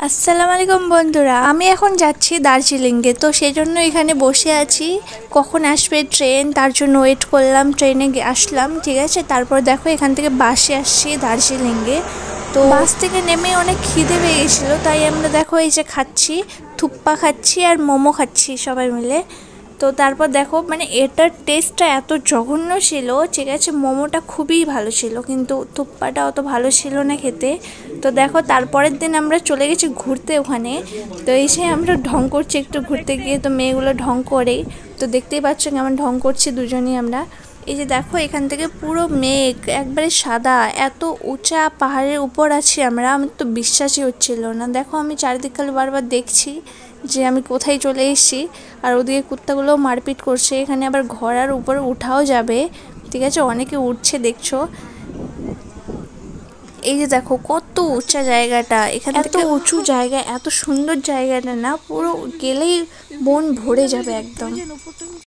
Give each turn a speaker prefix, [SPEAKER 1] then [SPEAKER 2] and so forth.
[SPEAKER 1] আসসালামু আলাইকুম বন্ধুরা, আমি এখন যাচ্ছি দার্জিলিংয়ে। তো সেই জন্য এখানে বসে আছি, কখন আসবে ট্রেন তার জন্য ওয়েট করলাম। ট্রেনে আসলাম, ঠিক আছে। তারপর দেখো এখান থেকে বাসে আসছি দার্জিলিংয়ে। তো বাস থেকে নেমে অনেক খিদে পেয়ে গেছিলো, তাই আমরা দেখো এই যে খাচ্ছি, থুপ্পা খাচ্ছি আর মোমো খাচ্ছি সবাই মিলে। তো তারপর দেখো মানে এটার টেস্টটা এত জঘন্য ছিল, ঠিক আছে। মোমোটা খুবই ভালো ছিল, কিন্তু থুপ্পাটা অত ভালো ছিল না খেতে। তো দেখো তারপরের দিন আমরা চলে গেছি ঘুরতে ওখানে। তো এসে আমরা ঢং করছি একটু ঘুরতে গিয়ে, তো মেয়েগুলো ঢং করে। তো দেখতেই পাচ্ছ কেমন ঢং করছি দুজনেই আমরা। এই যে দেখো এখান থেকে পুরো মেঘ একবারে সাদা, এত উঁচা পাহাড়ের উপর আছি আমরা, আমার তো বিশ্বাসই হচ্ছিল না। দেখো আমি চারিদিক খালি বারবার দেখছি যে আমি কোথায় চলে এসেছি। আর ওদিকে কুত্তাগুলোও মারপিট করছে। এখানে আবার ঘোড়ার উপরে উঠাও যাবে, ঠিক আছে, অনেকে উঠছে দেখছো। এই যে দেখো কত উঁচা জায়গাটা, এখানে এত উঁচু জায়গা, এত সুন্দর জায়গাটা না, পুরো গেলেই মন ভরে যাবে একদম।